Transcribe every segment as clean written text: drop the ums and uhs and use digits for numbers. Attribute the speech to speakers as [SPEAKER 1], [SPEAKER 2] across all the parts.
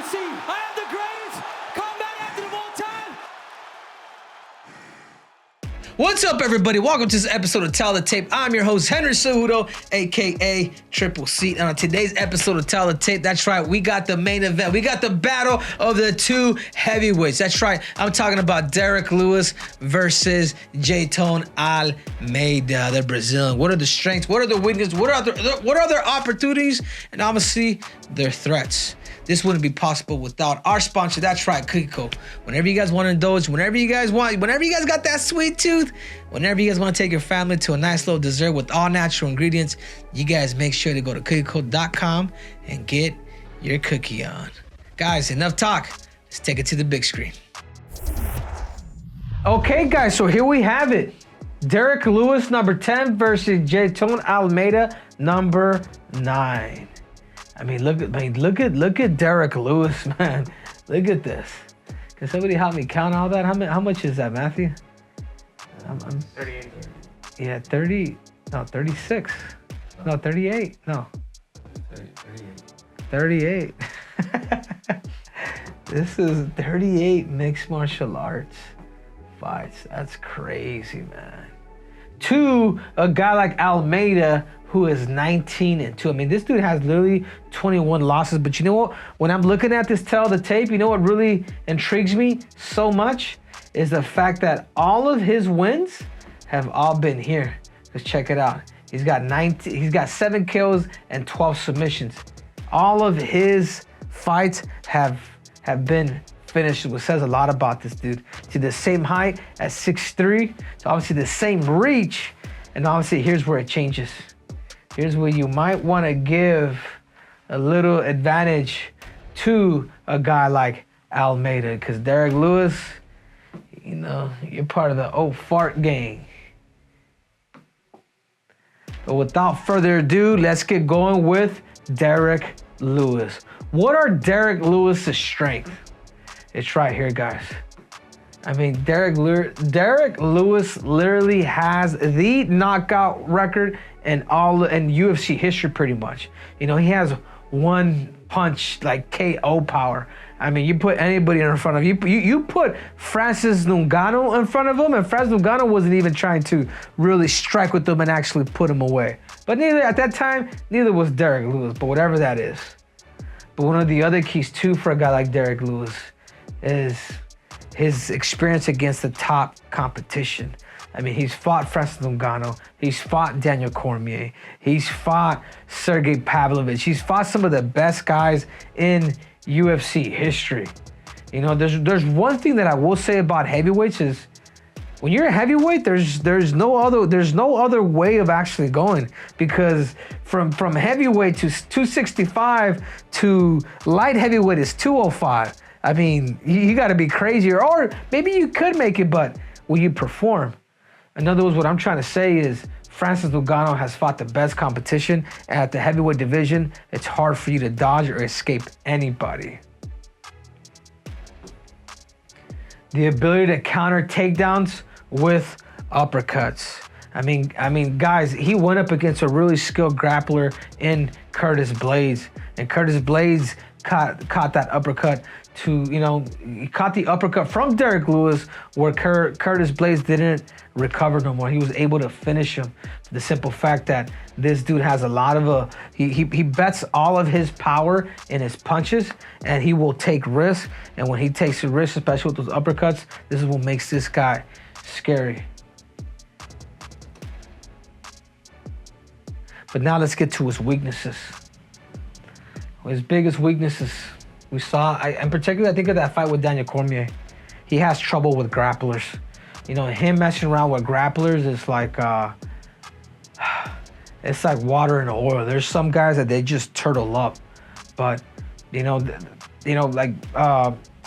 [SPEAKER 1] UFC. I am the greatest combat athlete of all time.
[SPEAKER 2] What's up, everybody? Welcome to this episode of Tell the Tape. I'm your host, Henry Cejudo, aka Triple C. And on today's episode of Tell the Tape, that's right, we got the main event. We got the battle of the two heavyweights. That's right, I'm talking about Derrick Lewis versus Jailton Almeida, the Brazilian. What are the strengths? What are the weaknesses? What are their opportunities? And obviously, their threats. This wouldn't be possible without our sponsor. That's right, Cejudo. Whenever you guys want to indulge, whenever you guys got that sweet tooth, whenever you guys want to take your family to a nice little dessert with all natural ingredients, you guys make sure to go to cejudo.com and get your cookie on. Guys, enough talk. Let's take it to the big screen. Okay, guys, so here we have it. Derrick Lewis, number 10, versus Jailton Almeida, number 9. I mean, look at Derrick Lewis, man. Look at this. Can somebody help me count all that? How much is that, Matthew?
[SPEAKER 3] 38.
[SPEAKER 2] Yeah, 30. No, 36. No, 38. No. 38. This is 38 mixed martial arts fights. That's crazy, man. To a guy like Almeida, who is 19-2. I mean, this dude has literally 21 losses. But you know what? When I'm looking at this Tell the Tape, you know what really intrigues me so much is the fact that all of his wins have all been here. Let's check it out. He's got 7 kills and 12 submissions. All of his fights have been finished, which says a lot about this dude. To the same height at 6'3", so obviously the same reach, and obviously here's where it changes. Here's where you might want to give a little advantage to a guy like Almeida, because Derrick Lewis, you know, you're part of the old fart gang. But without further ado, let's get going with Derrick Lewis. What are Derrick Lewis's strengths? It's right here, guys. I mean, Derrick Lewis literally has the knockout record in UFC history, pretty much. You know, he has one punch, like KO power. I mean, you put anybody in front of you put Francis Ngannou in front of him, and Francis Ngannou wasn't even trying to really strike with him and actually put him away. But at that time, neither was Derrick Lewis, but whatever that is. But one of the other keys too for a guy like Derrick Lewis is his experience against the top competition. I mean, he's fought Francis Ngannou, he's fought Daniel Cormier, he's fought Sergey Pavlovich, he's fought some of the best guys in UFC history. You know, there's one thing that I will say about heavyweights is when you're a heavyweight, there's no other way of actually going, because from heavyweight to 265 to light heavyweight is 205. I mean, you got to be crazier, or maybe you could make it, but will you perform? In other words, what I'm trying to say is Francis Ngannou has fought the best competition, and at the heavyweight division, it's hard for you to dodge or escape anybody. The ability to counter takedowns with uppercuts. I mean, guys, he went up against a really skilled grappler in Curtis Blaydes, and Curtis Blaydes caught that uppercut to, you know, he caught the uppercut from Derrick Lewis where Curtis Blaydes didn't recover no more. He was able to finish him. The simple fact that this dude has a lot of he bets all of his power in his punches, and he will take risks. And when he takes a risk, especially with those uppercuts, this is what makes this guy scary. But now let's get to his weaknesses. His biggest weaknesses we saw, and particularly I think of that fight with Daniel Cormier. He has trouble with grapplers. You know, him messing around with grapplers is like, it's like water and oil. There's some guys that they just turtle up, but like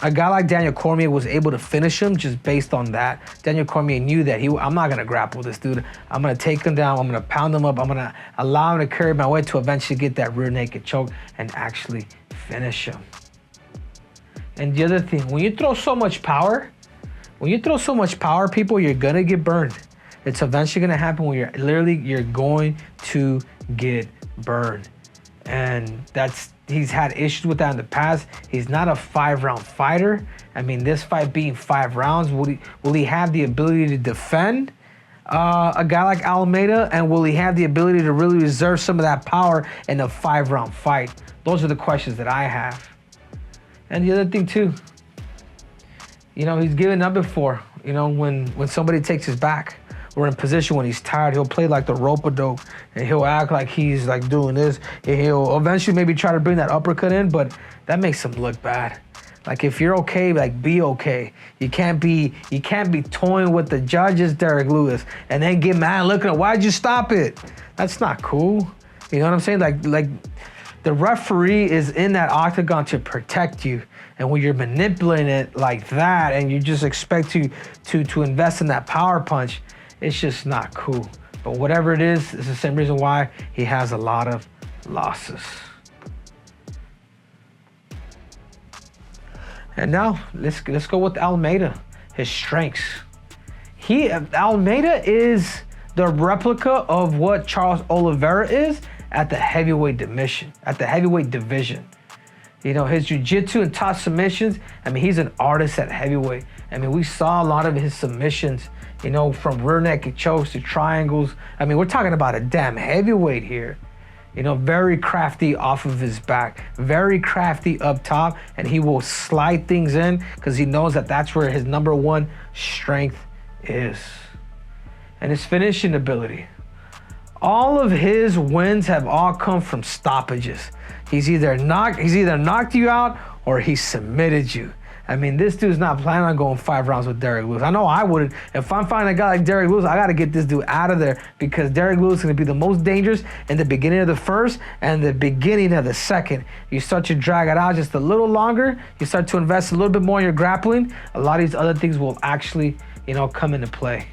[SPEAKER 2] a guy like Daniel Cormier was able to finish him just based on that. Daniel Cormier knew that I'm not gonna grapple this dude. I'm gonna take him down. I'm gonna pound him up. I'm gonna allow him to carry my weight to eventually get that rear naked choke and actually finish him. And the other thing, when you throw so much power, people, you're gonna get burned. It's eventually gonna happen when you're going to get burned. And he's had issues with that in the past. He's not a 5-round fighter. I mean, this fight being 5 rounds, will he have the ability to defend a guy like Almeida? And will he have the ability to really reserve some of that power in a 5-round fight? Those are the questions that I have. And the other thing too, he's given up before. When somebody takes his back, or in position when he's tired, he'll play like the rope-a-dope, and he'll act like he's like doing this, and he'll eventually maybe try to bring that uppercut in, but that makes him look bad. Like, if you're okay, like, be okay. You can't be toying with the judges, Derrick Lewis, and then get mad looking at, why'd you stop it? That's not cool. You know what I'm saying? Like the referee is in that octagon to protect you. And when you're manipulating it like that, and you just expect to invest in that power punch, it's just not cool. But whatever it is, it's the same reason why he has a lot of losses. And now let's go with Almeida. His strengths. Almeida is the replica of what Charles Oliveira is at the heavyweight division. His jiu-jitsu and top submissions. I mean, he's an artist at heavyweight. I mean, we saw a lot of his submissions, from rear naked chokes to triangles. I mean, we're talking about a damn heavyweight here. Very crafty off of his back, very crafty up top, and he will slide things in because he knows that that's where his number one strength is. And his finishing ability. All of his wins have all come from stoppages. He's either knocked you out or he submitted you. I mean, this dude's not planning on going 5 rounds with Derrick Lewis. I know I wouldn't. If I'm fighting a guy like Derrick Lewis, I got to get this dude out of there, because Derrick Lewis is going to be the most dangerous in the beginning of the first and the beginning of the second. You start to drag it out just a little longer. You start to invest a little bit more in your grappling. A lot of these other things will actually, come into play.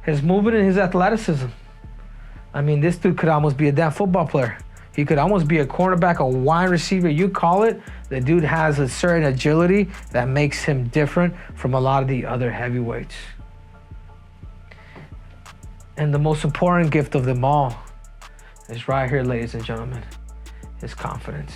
[SPEAKER 2] His movement and his athleticism. I mean, this dude could almost be a damn football player. He could almost be a cornerback, a wide receiver, you call it. The dude has a certain agility that makes him different from a lot of the other heavyweights. And the most important gift of them all is right here, ladies and gentlemen, his confidence.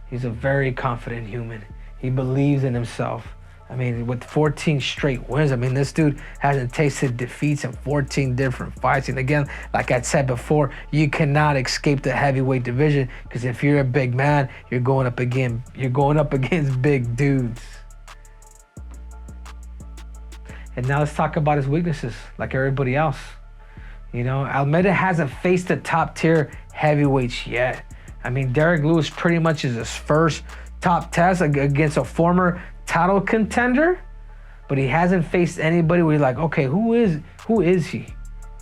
[SPEAKER 2] He's a very confident human. He believes in himself. I mean, with 14 straight wins, I mean, this dude hasn't tasted defeats in 14 different fights. And again, like I said before, you cannot escape the heavyweight division, because if you're a big man, you're going up against big dudes. And now let's talk about his weaknesses, like everybody else. Almeida hasn't faced the top tier heavyweights yet. I mean, Derrick Lewis pretty much is his first top test against a former title contender, but he hasn't faced anybody where you're like, okay, who is he?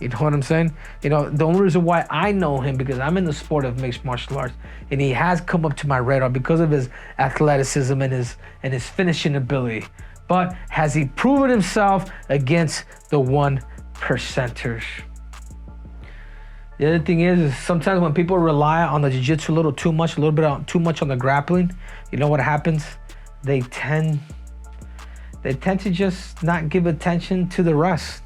[SPEAKER 2] You know what I'm saying? The only reason why I know him, because I'm in the sport of mixed martial arts, and he has come up to my radar because of his athleticism and his finishing ability. But has he proven himself against the 1%ers? The other thing is sometimes when people rely on the jiu-jitsu a little too much on the grappling, you know what happens? They tend to just not give attention to the rest,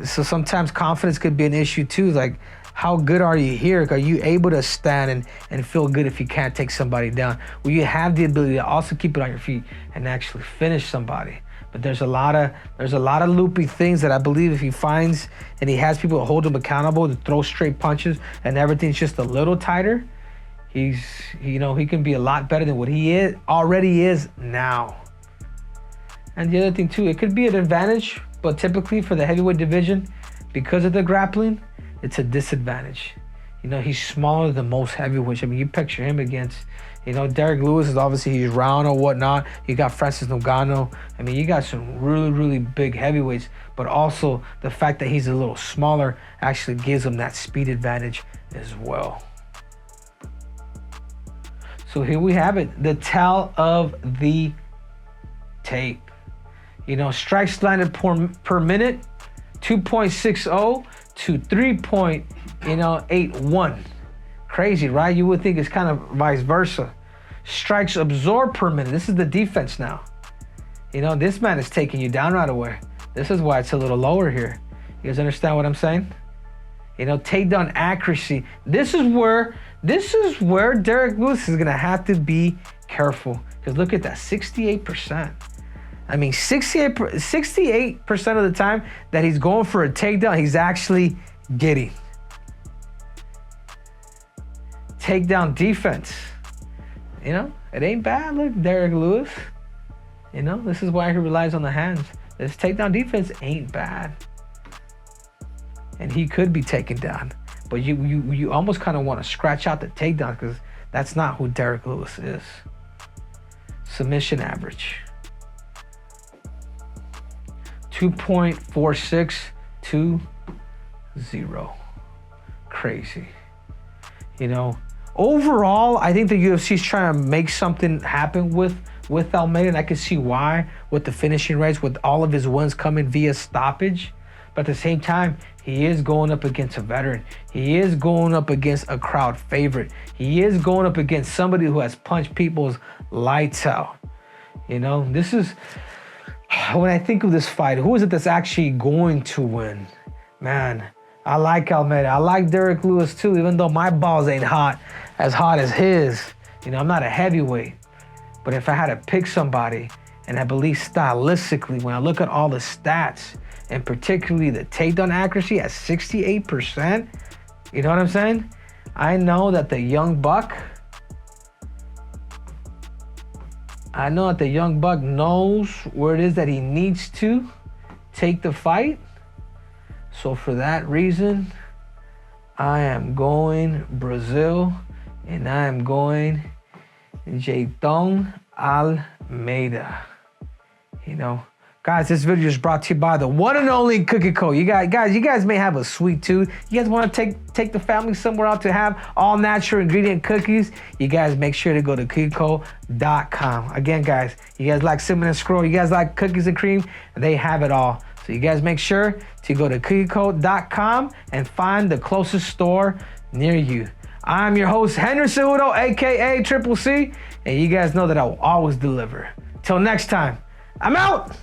[SPEAKER 2] So sometimes confidence could be an issue too. Like, how good are you here? Are you able to stand and feel good if you can't take somebody down? Will you have the ability to also keep it on your feet and actually finish somebody? But there's a lot of loopy things that I believe if he finds and he has people to hold him accountable to throw straight punches and everything's just a little tighter, he can be a lot better than what he already is now. And the other thing too, it could be an advantage, but typically for the heavyweight division, because of the grappling, it's a disadvantage. He's smaller than most heavyweights. I mean, you picture him against, Derrick Lewis is obviously he's round or whatnot. You got Francis Ngannou. I mean, you got some really, really big heavyweights, but also the fact that he's a little smaller actually gives him that speed advantage as well. So here we have it, the tale of the tape. Strikes landed per minute, 2.60 to 3.81. Crazy, right? You would think it's kind of vice versa. Strikes absorbed per minute. This is the defense now. This man is taking you down right away. This is why it's a little lower here. You guys understand what I'm saying? You know, takedown accuracy. This is where Derrick Lewis is gonna have to be careful. Because look at that, 68%. I mean, 68% of the time that he's going for a takedown, he's actually getting. Takedown defense. You know, it ain't bad. Look, Derrick Lewis. You know, this is why he relies on the hands. This takedown defense ain't bad. And he could be taken down. But you almost kind of want to scratch out the takedown because that's not who Derrick Lewis is. Submission average. 2.4620. Crazy. You know, overall, I think the UFC is trying to make something happen with Almeida, and I can see why with the finishing rates, with all of his wins coming via stoppage. But at the same time, he is going up against a veteran. He is going up against a crowd favorite. He is going up against somebody who has punched people's lights out. You know, this is, when I think of this fight, who is it that's actually going to win? Man, I like Almeida. I like Derrick Lewis too, even though my balls ain't as hot as his. You know, I'm not a heavyweight. But if I had to pick somebody, and I believe stylistically, when I look at all the stats, and particularly the takedown accuracy at 68%, you know what I'm saying? I know that the young buck knows where it is that he needs to take the fight. So for that reason, I am going Brazil, and I am going Jailton Almeida. You know, guys, this video is brought to you by the one and only Cookie Co. You guys may have a sweet tooth. You guys want to take the family somewhere out to have all natural ingredient cookies? You guys make sure to go to cookieco.com. Again, guys, you guys like cinnamon scroll, you guys like cookies and cream, they have it all. So you guys make sure to go to cookieco.com and find the closest store near you. I'm your host, Henry Cejudo, aka Triple C, and you guys know that I will always deliver. Till next time, I'm out.